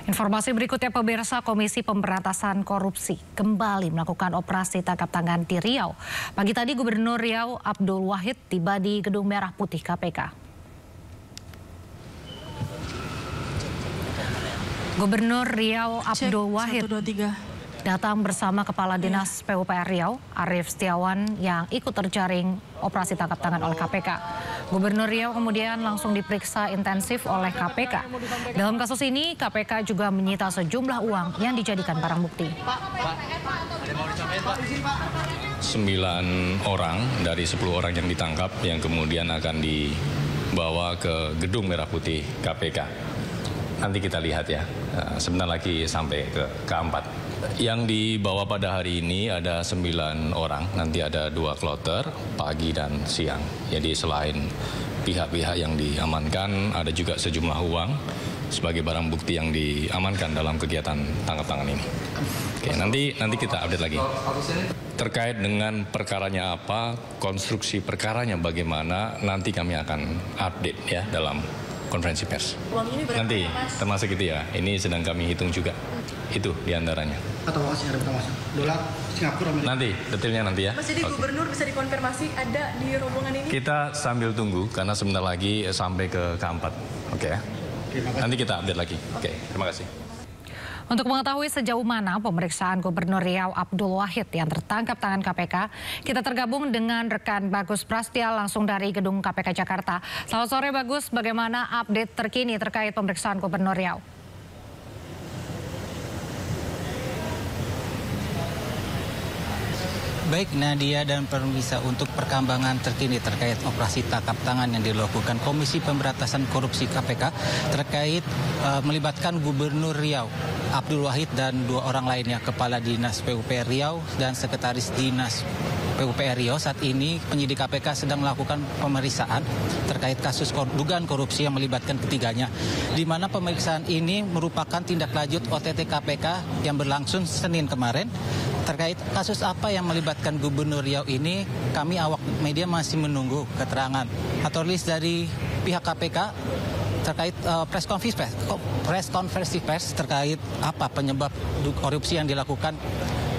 Informasi berikutnya, pemirsa, Komisi Pemberantasan Korupsi kembali melakukan operasi tangkap tangan di Riau. Pagi tadi Gubernur Riau Abdul Wahid tiba di Gedung Merah Putih KPK. Gubernur Riau Abdul Wahid datang bersama Kepala Dinas PUPR Riau, Arief Setiawan, yang ikut terjaring operasi tangkap tangan oleh KPK. Gubernur Riau kemudian langsung diperiksa intensif oleh KPK. Dalam kasus ini, KPK juga menyita sejumlah uang yang dijadikan barang bukti. 9 orang dari 10 orang yang ditangkap yang kemudian akan dibawa ke Gedung Merah Putih KPK. Nanti kita lihat ya, sebentar lagi sampai ke keempat. Yang dibawa pada hari ini ada 9 orang, nanti ada 2 kloter, pagi dan siang. Jadi selain pihak-pihak yang diamankan, ada juga sejumlah uang sebagai barang bukti yang diamankan dalam kegiatan tangkap tangan ini. Oke, nanti kita update lagi. Terkait dengan perkaranya apa, konstruksi perkaranya bagaimana, nanti kami akan update ya dalam konferensi pers. Uang ini berapa, nanti Mas? termasuk itu ya, ini sedang kami hitung juga. Itu diantaranya. Atau masih ada berapa, dolar Singapura? Nanti detailnya nanti ya. Mas, jadi Gubernur bisa dikonfirmasi ada di rombongan ini? Kita sambil tunggu karena sebentar lagi sampai ke keempat. Oke ya. Nanti kita update lagi. Oke, terima kasih. Untuk mengetahui sejauh mana pemeriksaan Gubernur Riau Abdul Wahid yang tertangkap tangan KPK, kita tergabung dengan rekan Bagus Prastya langsung dari Gedung KPK Jakarta. Selamat sore Bagus, bagaimana update terkini terkait pemeriksaan Gubernur Riau? Baik Nadia dan pemirsa, untuk perkembangan terkini terkait operasi tangkap tangan yang dilakukan Komisi Pemberantasan Korupsi KPK terkait melibatkan Gubernur Riau Abdul Wahid dan 2 orang lainnya, Kepala Dinas PUPR Riau dan Sekretaris Dinas PUPR Riau. Saat ini penyidik KPK sedang melakukan pemeriksaan terkait kasus dugaan korupsi yang melibatkan ketiganya, di mana pemeriksaan ini merupakan tindak lanjut OTT KPK yang berlangsung Senin kemarin. Terkait kasus apa yang melibatkan Gubernur Riau ini, kami awak media masih menunggu keterangan atau list dari pihak KPK terkait press konferensi pers terkait apa penyebab korupsi yang dilakukan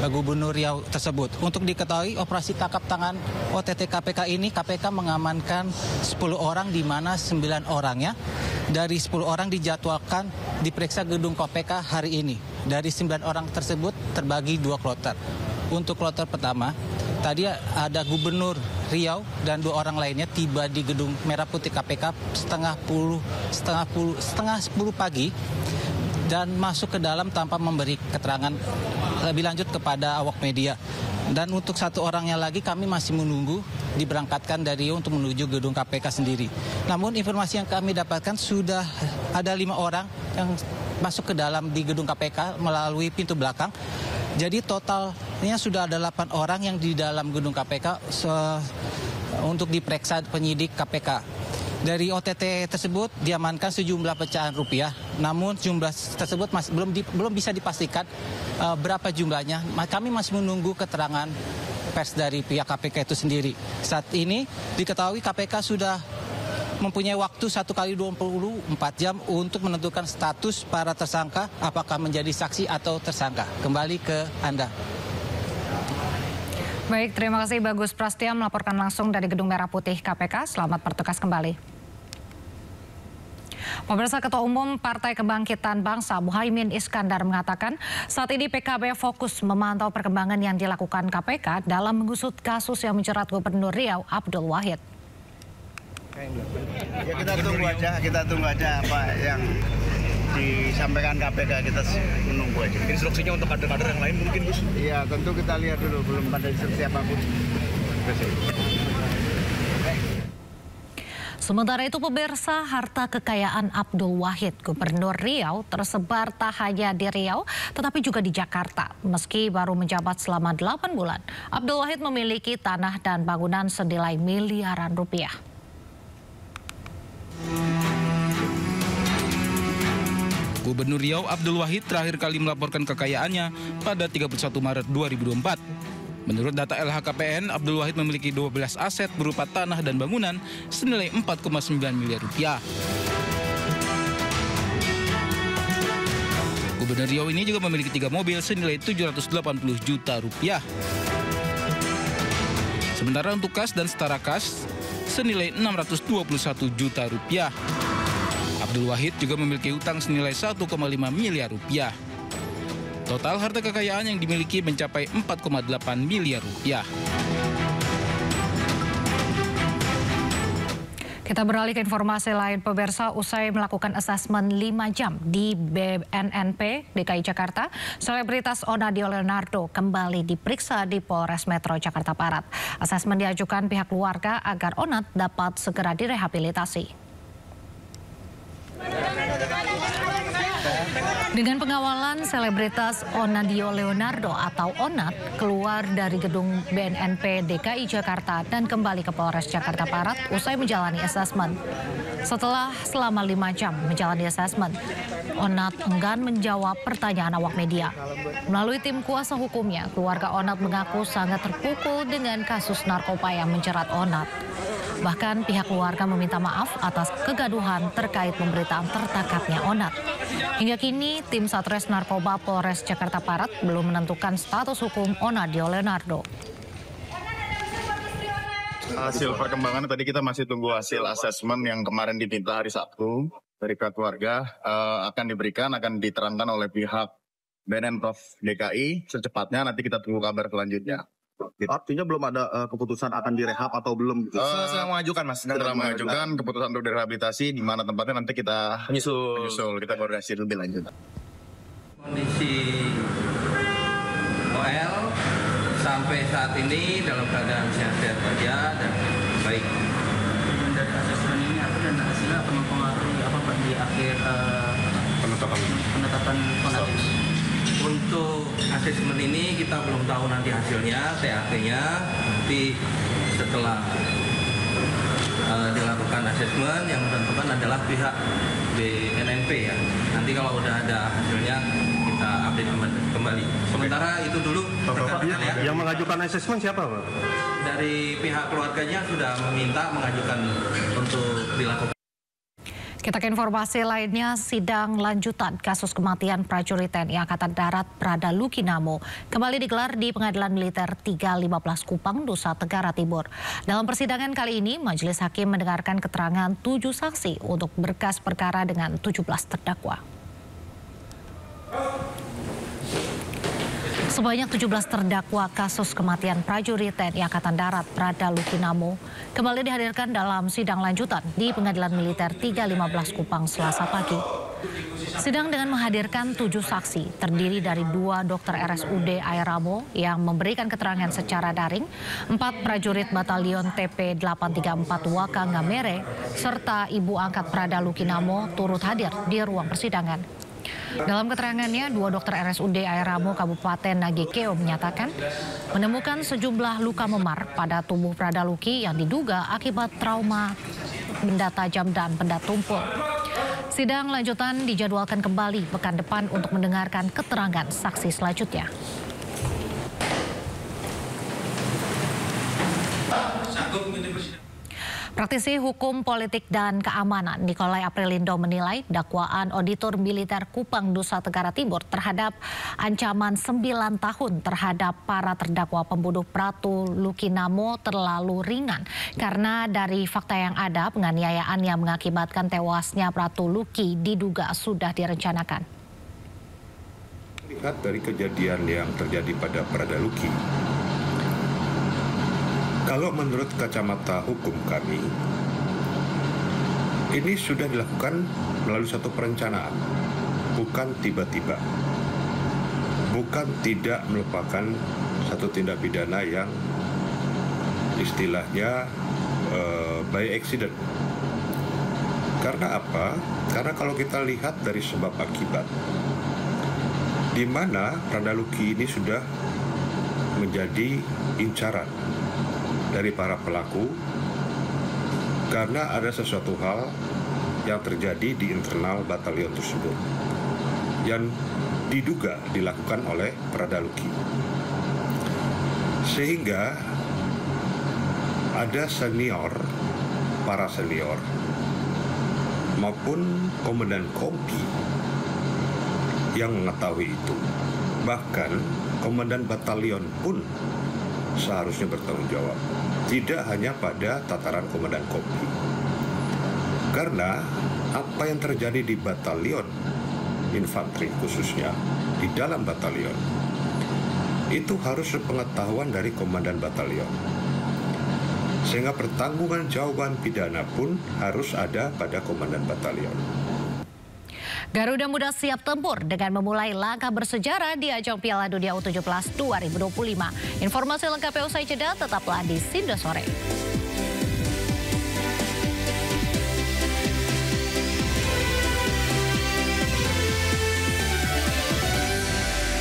Gubernur Riau tersebut. Untuk diketahui, operasi tangkap tangan OTT KPK ini, KPK mengamankan 10 orang, di mana 9 orangnya dari 10 orang dijadwalkan diperiksa gedung KPK hari ini. Dari 9 orang tersebut terbagi 2 kloter. Untuk kloter pertama, tadi ada Gubernur Riau dan 2 orang lainnya tiba di Gedung Merah Putih KPK setengah 10 pagi dan masuk ke dalam tanpa memberi keterangan lebih lanjut kepada awak media. Dan untuk 1 orangnya lagi kami masih menunggu diberangkatkan dari Riau untuk menuju gedung KPK sendiri. Namun informasi yang kami dapatkan sudah ada 5 orang yang masuk ke dalam di gedung KPK melalui pintu belakang. Jadi totalnya sudah ada 8 orang yang di dalam gedung KPK untuk diperiksa penyidik KPK. Dari OTT tersebut diamankan sejumlah pecahan rupiah, namun jumlah tersebut masih belum bisa dipastikan berapa jumlahnya. Kami masih menunggu keterangan pers dari pihak KPK itu sendiri. Saat ini diketahui KPK sudah mempunyai waktu 1 kali 24 jam untuk menentukan status para tersangka, apakah menjadi saksi atau tersangka. Kembali ke Anda. Baik, terima kasih Bagus Prastya melaporkan langsung dari Gedung Merah Putih KPK. Selamat bertugas kembali. Pemirsa, Ketua Umum Partai Kebangkitan Bangsa Muhaimin Iskandar mengatakan saat ini PKB fokus memantau perkembangan yang dilakukan KPK dalam mengusut kasus yang menjerat Gubernur Riau Abdul Wahid. Ya kita tunggu aja apa yang disampaikan KPK, kita menunggu aja. Instruksinya untuk kader-kader yang lain mungkin, Gus? Iya, tentu kita lihat dulu, belum ada instruksi apapun. Sementara itu pemirsa, harta kekayaan Abdul Wahid Gubernur Riau tersebar tak hanya di Riau tetapi juga di Jakarta. Meski baru menjabat selama 8 bulan, Abdul Wahid memiliki tanah dan bangunan senilai miliaran rupiah. Gubernur Riau Abdul Wahid terakhir kali melaporkan kekayaannya pada 31 Maret 2024. Menurut data LHKPN, Abdul Wahid memiliki 12 aset berupa tanah dan bangunan senilai 4,9 miliar rupiah. Gubernur Riau ini juga memiliki 3 mobil senilai 780 juta rupiah. Sementara untuk kas dan setara kas senilai 621 juta rupiah. Abdul Wahid juga memiliki utang senilai 1,5 miliar rupiah. Total harta kekayaan yang dimiliki mencapai 4,8 miliar rupiah. Kita beralih ke informasi lain, pemirsa. Usai melakukan asesmen 5 jam di BNNP DKI Jakarta, selebritas Onadio Leonardo kembali diperiksa di Polres Metro Jakarta Barat. Asesmen diajukan pihak keluarga agar Onat dapat segera direhabilitasi. Dengan pengawalan, selebritas Onadio Leonardo atau Onat keluar dari gedung BNNP DKI Jakarta dan kembali ke Polres Jakarta Barat usai menjalani asesmen. Setelah selama 5 jam menjalani asesmen, Onat enggan menjawab pertanyaan awak media. Melalui tim kuasa hukumnya, keluarga Onat mengaku sangat terpukul dengan kasus narkoba yang menjerat Onat. Bahkan pihak keluarga meminta maaf atas kegaduhan terkait pemberitaan tertangkapnya Onat. Hingga kini, tim Satres Narkoba Polres Jakarta Barat belum menentukan status hukum Onadio Leonardo. Hasil perkembangan tadi kita masih tunggu hasil asesmen yang kemarin diminta hari Sabtu dari pihak keluarga, akan diterangkan oleh pihak BNN-Prof DKI secepatnya. Nanti kita tunggu kabar selanjutnya. Artinya belum ada keputusan akan direhab atau belum? Sedang mengajukan, Mas. Sedang mengajukan keputusan untuk direhabilitasi, di mana tempatnya nanti kita menyusul, kita koordinasi lebih lanjut. Kondisi OL sampai saat ini dalam keadaan sehat-sehat saja dan baik. Dari asesmen ini apa dan hasilnya akan mempengaruhi apa Pak di akhir penetapan Onat ini? Untuk asesmen ini kita belum tahu nanti hasilnya, TAP-nya nanti setelah dilakukan asesmen yang menentukan adalah pihak BNNP ya. Nanti kalau udah ada hasilnya kita update kembali. Sementara itu dulu. Yang mengajukan asesmen siapa Pak? Dari pihak keluarganya sudah meminta mengajukan untuk dilakukan. Kita ke informasi lainnya, sidang lanjutan kasus kematian prajurit TNI Angkatan Darat Prada Lukinamo kembali digelar di Pengadilan Militer 315 Kupang, Nusa Tenggara Timur. Dalam persidangan kali ini, majelis hakim mendengarkan keterangan 7 saksi untuk berkas perkara dengan 17 terdakwa. Sebanyak 17 terdakwa kasus kematian prajurit TNI Angkatan Darat Prada Lukinamo kembali dihadirkan dalam sidang lanjutan di Pengadilan Militer 315 Kupang Selasa pagi. Sidang dengan menghadirkan 7 saksi terdiri dari 2 dokter RSUD Airamo yang memberikan keterangan secara daring, 4 prajurit Batalion TP 834 Waka Ngamere, serta ibu angkat Prada Lukinamo turut hadir di ruang persidangan. Dalam keterangannya, 2 dokter RSUD Airamo Kabupaten Nagekeo menyatakan menemukan sejumlah luka memar pada tubuh Prada Luki yang diduga akibat trauma benda tajam dan benda tumpul. Sidang lanjutan dijadwalkan kembali pekan depan untuk mendengarkan keterangan saksi selanjutnya. Praktisi hukum politik dan keamanan Nikolai Aprilindo menilai dakwaan auditor militer Kupang Nusa Tenggara Timur terhadap ancaman 9 tahun terhadap para terdakwa pembunuh Pratu Lukinamo terlalu ringan karena dari fakta yang ada penganiayaan yang mengakibatkan tewasnya Pratu Luki diduga sudah direncanakan. Lihat dari kejadian yang terjadi pada Prada Luki, kalau menurut kacamata hukum kami, ini sudah dilakukan melalui satu perencanaan, bukan tiba-tiba. Bukan tidak melupakan satu tindak pidana yang istilahnya by accident. Karena apa? Karena kalau kita lihat dari sebab akibat, di mana Prada Luki ini sudah menjadi incaran dari para pelaku karena ada sesuatu hal yang terjadi di internal batalion tersebut yang diduga dilakukan oleh Prada Luki. Sehingga ada para senior maupun komandan kompi yang mengetahui itu. Bahkan komandan batalion pun seharusnya bertanggung jawab. Tidak hanya pada tataran komandan Kopi. Karena apa yang terjadi di batalion infanteri khususnya di dalam batalion itu harus sepengetahuan dari komandan batalion. Sehingga pertanggungan jawaban pidana pun harus ada pada komandan batalion. Garuda Muda siap tempur dengan memulai langkah bersejarah di ajang Piala Dunia U17 2025. Informasi lengkapnya usai jeda, tetaplah di Sindo Sore.